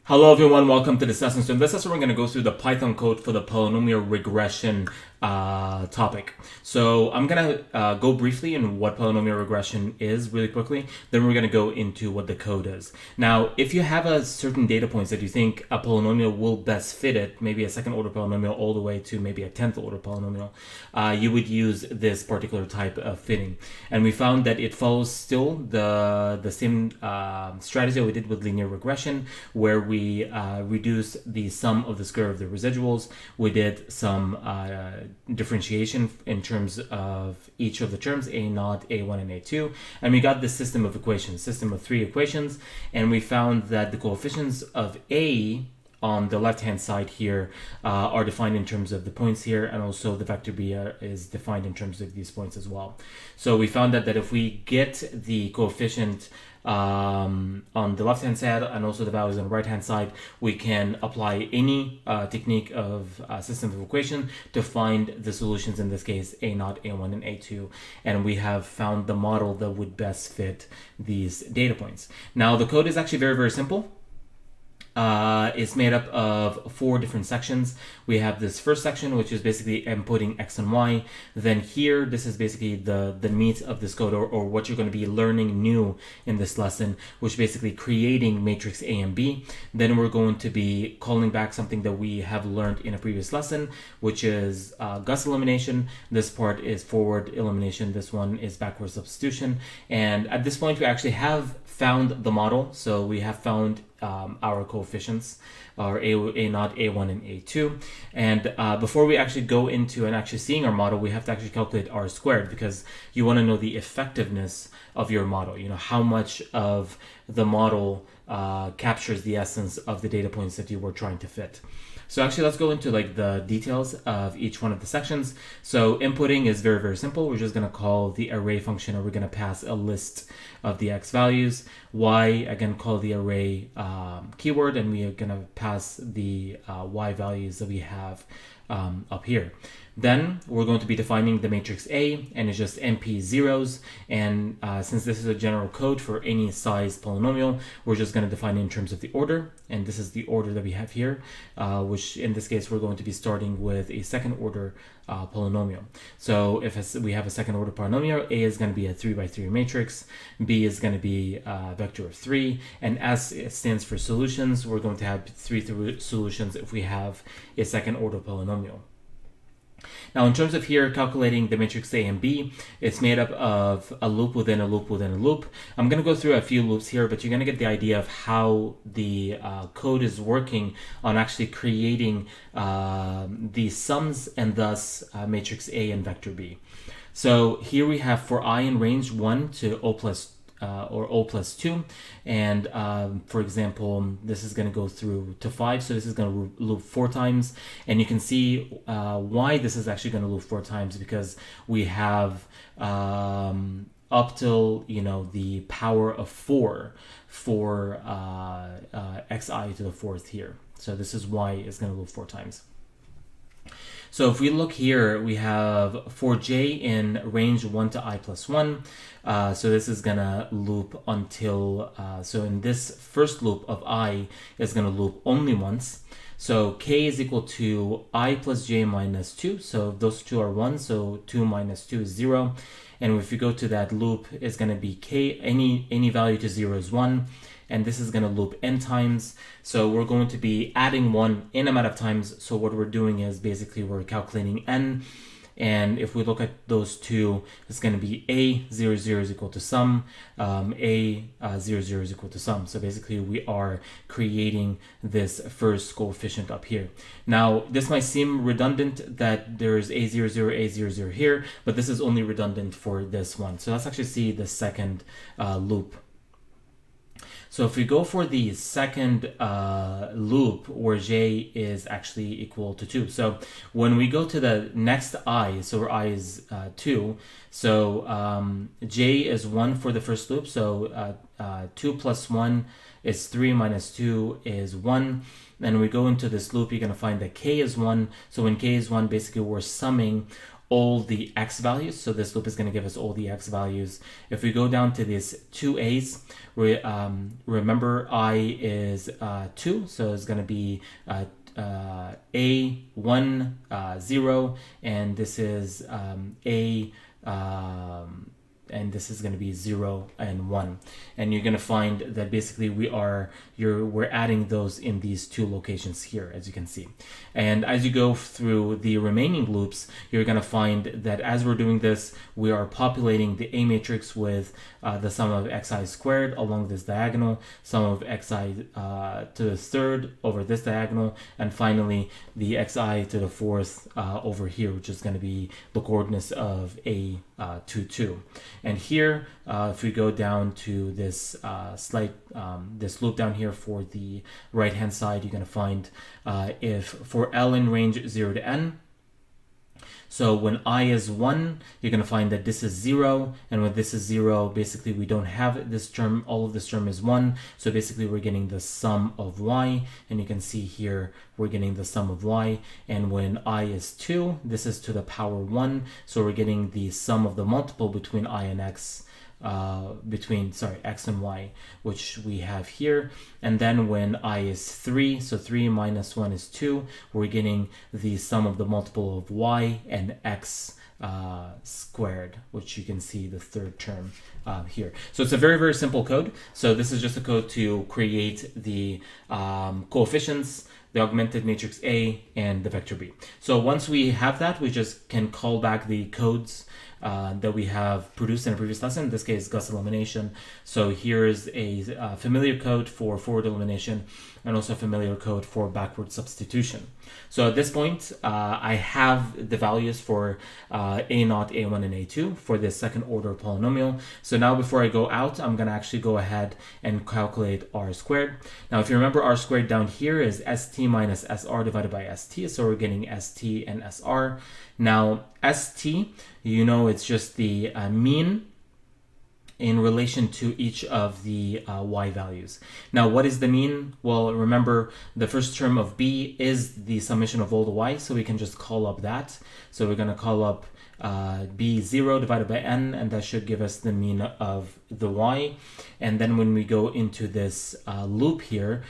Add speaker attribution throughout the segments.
Speaker 1: Hello everyone, welcome to this lesson. So in this lesson we're going to go through the Python code for the polynomial regression topic. So I'm going to go briefly in what polynomial regression is really quickly, then we're going to go into what the code is. Now if you have a certain data points that you think a polynomial will best fit it, maybe a second order polynomial all the way to maybe a 10th order polynomial, you would use this particular type of fitting. And we found that it follows still the same strategy we did with linear regression, where we reduced the sum of the square of the residuals. We did some differentiation in terms of each of the terms, a0, a1, and a2, and we got this system of equations, system of three equations, and we found that the coefficients of a on the left hand side here are defined in terms of the points here, and also the vector b is defined in terms of these points as well. So we found that if we get the coefficient on the left hand side and also the values on the right hand side, we can apply any technique of system of equation to find the solutions, in this case a0, a1, and a2, and we have found the model that would best fit these data points. Now the code is actually very simple. It's made up of four different sections. We have this first section, which is basically inputting x and y. Then here, this is basically the meat of this code, or what you're going to be learning new in this lesson, which is basically creating matrix A and B. Then we're going to be calling back something that we have learned in a previous lesson, which is Gauss elimination. This part is forward elimination. This one is backward substitution. And at this point, we actually have found the model. So we have found our coefficients, our a0, a1, and a2. And before we actually go into and actually seeing our model, we have to actually calculate r squared, because you want to know the effectiveness of your model. You know, how much of the model captures the essence of the data points that you were trying to fit. So actually, let's go into like the details of each one of the sections. So inputting is very simple. We're just going to call the array function, or we're going to pass a list of the x values. Y, again, call the array keyword, and we are going to pass the y values that we have up here. Then we're going to be defining the matrix A, and it's just NP zeros. And since this is a general code for any size polynomial, we're just going to define it in terms of the order. And this is the order that we have here, which in this case, we're going to be starting with a second order polynomial. So if we have a second order polynomial, A is going to be a 3 by 3 matrix, B is going to be a vector of 3, and S stands for solutions. We're going to have three solutions if we have a second order polynomial. Now, in terms of here calculating the matrix A and B, it's made up of a loop within a loop within a loop. I'm going to go through a few loops here, but you're going to get the idea of how the code is working on actually creating the sums, and thus matrix A and vector B. So here we have for I in range 1 to O plus or O plus 2, and for example, this is going to go through to 5, so this is going to loop 4 times, and you can see why this is actually going to loop 4 times, because we have up till, you know, the power of 4 for xi to the 4th here. So this is why it's going to loop 4 times. So if we look here, we have for j in range 1 to I plus 1. So this is going to loop until, so in this first loop of I is going to loop only once. So k is equal to I plus j minus 2. So those two are 1, so 2 minus 2 is 0. And if we go to that loop, it's going to be k, any value to 0 is 1. And this is going to loop n times. So we're going to be adding 1 n amount of times. So what we're doing is basically we're calculating n. And if we look at those two, it's going to be a00 is equal to sum, a00 is equal to sum. So basically we are creating this first coefficient up here. Now, this might seem redundant that there's a00, a00 here, but this is only redundant for this one. So let's actually see the second loop. So if we go for the second loop where j is actually equal to 2. So when we go to the next I, so where I is 2, so j is 1 for the first loop. So 2 plus 1 is 3 minus 2 is 1. Then we go into this loop, you're going to find that k is 1. So when k is 1, basically we're summing all the x values. So this loop is going to give us all the x values. If we go down to these two a's, remember I is 2, so it's going to be a1 0, and this is and this is going to be 0 and 1, and you're going to find that basically we're adding those in these two locations here, as you can see. And as you go through the remaining loops, you're going to find that as we're doing this, we are populating the A matrix with the sum of xi squared along this diagonal, sum of xi to the third over this diagonal, and finally the xi to the fourth over here, which is going to be the coordinates of A 2. And here, if we go down to this this loop down here for the right hand side, you're going to find if for L in range 0 to n, so when I is 1, you're going to find that this is 0, and when this is 0, basically we don't have this term, all of this term is 1, so basically we're getting the sum of y, and you can see here we're getting the sum of y. And when I is 2, this is to the power 1, so we're getting the sum of the multiple between I and x, x and y, which we have here. And then when I is 3, so 3 minus 1 is 2, we're getting the sum of the multiple of y and x squared, which you can see the third term here. So it's a very, very simple code. So this is just a code to create the coefficients, the augmented matrix A, and the vector B. So once we have that, we just can call back the codes that we have produced in a previous lesson, in this case Gauss elimination. So here's a familiar code for forward elimination and also a familiar code for backward substitution. So at this point, I have the values for A0, A1, and A2 for this second order polynomial. So now before I go out, I'm going to actually go ahead and calculate r squared. Now if you remember, r squared down here is st minus sr divided by st, so we're getting st and sr. Now st, you know, it's just the mean in relation to each of the y values. Now, what is the mean? Well, remember the first term of b is the summation of all the y, so we can just call up that. So we're going to call up b0 divided by n, and that should give us the mean of the y. And then when we go into this loop here,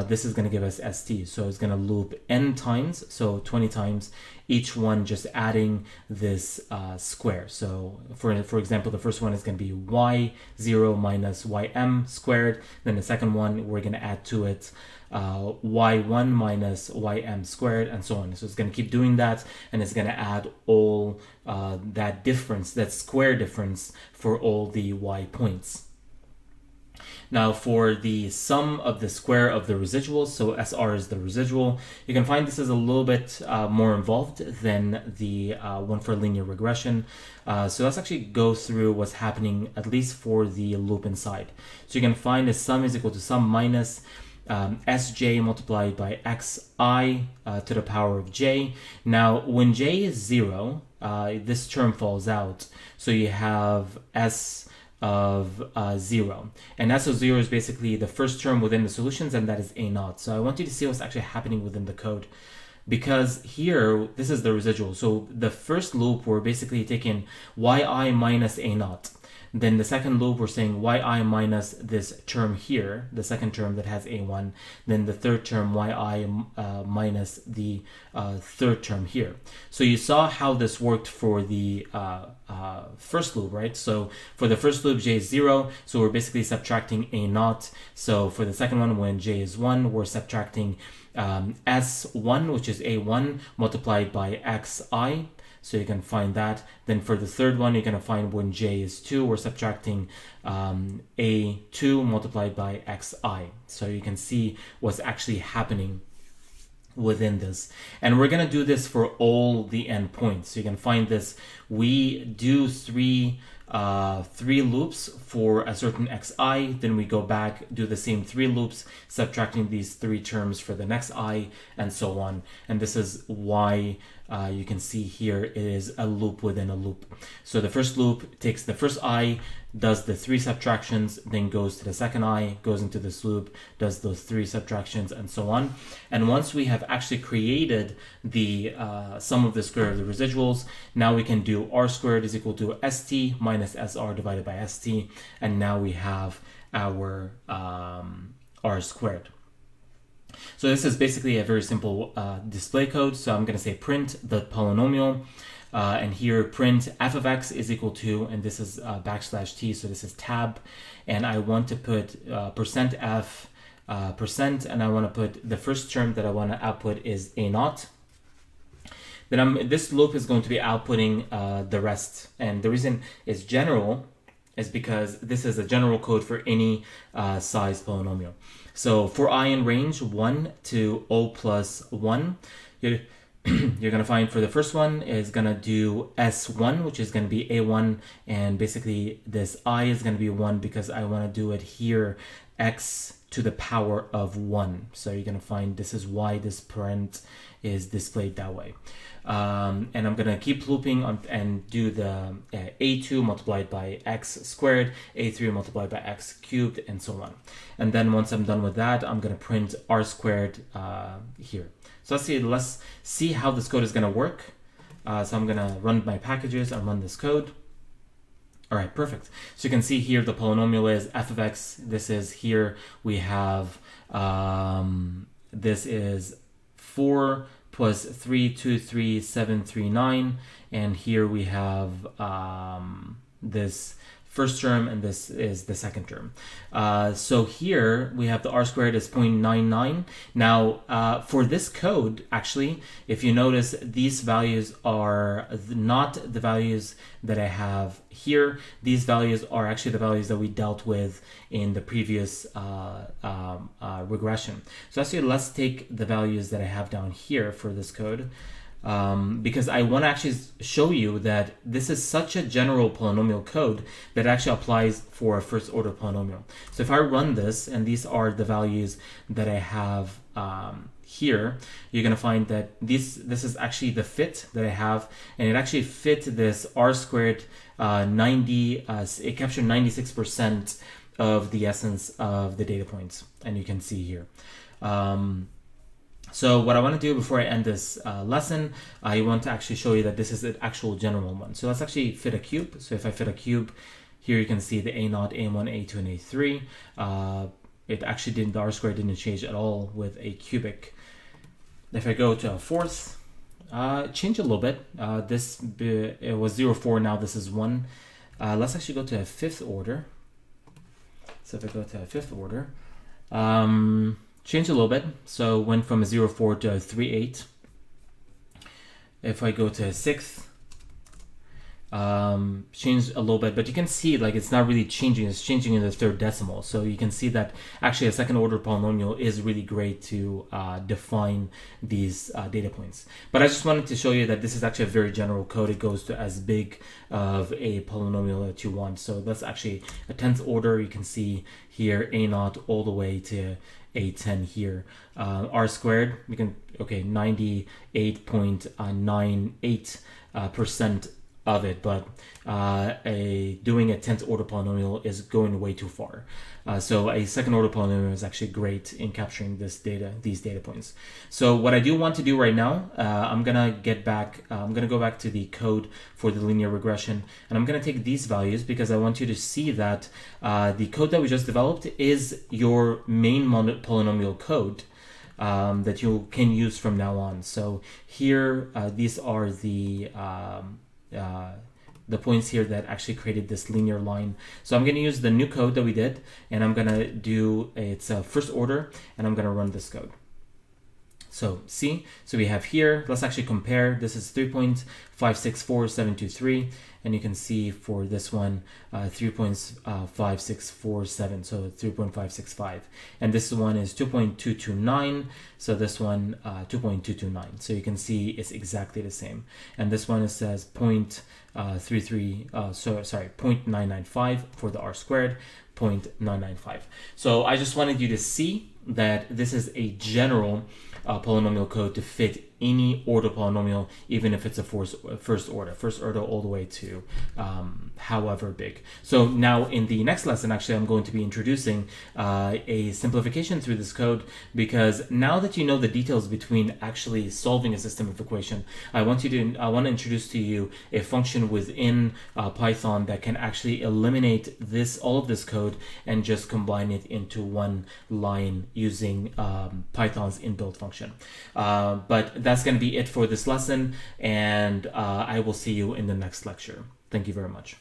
Speaker 1: this is going to give us st. So it's going to loop n times, so 20 times, each one just adding this square. So for example, the first one is going to be y0 minus ym squared. Then the second one, we're going to add to it y1 minus ym squared, and so on. So it's going to keep doing that, and it's going to add all that difference, that square difference, for all the y points. Now for the sum of the square of the residuals, so SR is the residual, you can find this is a little bit more involved than the one for linear regression. So let's actually go through what's happening, at least for the loop inside. So you can find the sum is equal to sum minus sj multiplied by xi to the power of j. Now when j is 0, this term falls out, so you have s of 0, and s of 0 is basically the first term within the solutions, and that is a0. So I want you to see what's actually happening within the code, because here this is the residual. So the first loop, we're basically taking yi minus a0. Then the second loop, we're saying yi minus this term here, the second term that has a1. Then the third term, yi minus the third term here. So you saw how this worked for the first loop, right? So for the first loop, j is 0, so we're basically subtracting a0. So for the second one, when j is 1, we're subtracting s1, which is a1, multiplied by xi. So you can find that. Then for the third one, you're going to find when j is 2, we're subtracting a2 multiplied by xi. So you can see what's actually happening within this. And we're going to do this for all the endpoints. So you can find this. We do three loops for a certain xi, then we go back, do the same 3 loops, subtracting these 3 terms for the next I, and so on. And this is why you can see here it is a loop within a loop. So the first loop takes the first I, does the 3 subtractions, then goes to the second I, goes into this loop, does those 3 subtractions, and so on. And once we have actually created the sum of the square of the residuals, now we can do r squared is equal to st minus sr divided by st, and now we have our r squared. So this is basically a very simple display code. So I'm going to say print the polynomial, and here print f of x is equal to, and this is \t, so this is tab, and I want to put %f %, and I want to put the first term that I want to output is a naught. Then this loop is going to be outputting the rest, and the reason it's general is because this is a general code for any size polynomial. So for I in range 1 to O plus 1, you're going to find for the first one is going to do S1, which is going to be A1, and basically this I is going to be 1 because I want to do it here x to the power of 1. So you're going to find this is why this parent is displayed that way. And I'm going to keep looping on and do the a2 multiplied by x squared, a3 multiplied by x cubed, and so on. And then once I'm done with that, I'm going to print r squared here. So let's see how this code is going to work. So I'm going to run my packages and run this code. All right, perfect. So you can see here the polynomial is f of x. This is here we have, this is 4 plus 3, 2, 3, 7, 3, 9. And here we have this first term, and this is the second term. So here we have the r squared is 0.99. Now for this code, actually, if you notice, these values are not the values that I have here. These values are actually the values that we dealt with in the previous regression. So actually, let's take the values that I have down here for this code. Because I want to actually show you that this is such a general polynomial code that actually applies for a first order polynomial. So if I run this, and these are the values that I have here, you're going to find that this is actually the fit that I have, and it actually fit this r squared 90, it captured 96% of the essence of the data points, and you can see here. So what I want to do before I end this lesson, I want to actually show you that this is an actual general one. So let's actually fit a cube. So if I fit a cube, here you can see the A0, A1, A2, and A3. It actually didn't, the R squared didn't change at all with a cubic. If I go to a fourth, change a little bit. It was 0, 4, now this is 1. Let's actually go to a fifth order. So if I go to a fifth order, change a little bit, so went from a 0, 4 to a 3, 8. If I go to a sixth, change a little bit, but you can see like it's not really changing, it's changing in the third decimal. So you can see that actually a second order polynomial is really great to define these data points. But I just wanted to show you that this is actually a very general code. It goes to as big of a polynomial that you want. So that's actually a 10th order. You can see here A0 all the way to A10 here. R squared, we can, okay, 98.98% of it, but doing a 10th order polynomial is going way too far. So a second order polynomial is actually great in capturing these data points. So what I do want to do right now, I'm gonna go back to the code for the linear regression, and I'm gonna take these values because I want you to see that the code that we just developed is your main polynomial code that you can use from now on. So here, these are the points here that actually created this linear line. So I'm going to use the new code that we did, and I'm going to do its first order, and I'm going to run this code. So see, so we have here, let's actually compare. This is 3.564723, and you can see for this one 3.5647, so 3.565, and this one is 2.229, so this one 2.229. So you can see it's exactly the same, and this one it says 0.995 for the r squared, 0.995. So I just wanted you to see that this is a general polynomial code to fit any order polynomial, even if it's a first order all the way to however big. So now in the next lesson, actually, I'm going to be introducing a simplification through this code, because now that you know the details between actually solving a system of equation, I want to introduce to you a function within Python that can actually eliminate all of this code and just combine it into one line using Python's inbuilt function. But that's going to be it for this lesson, and I will see you in the next lecture. Thank you very much.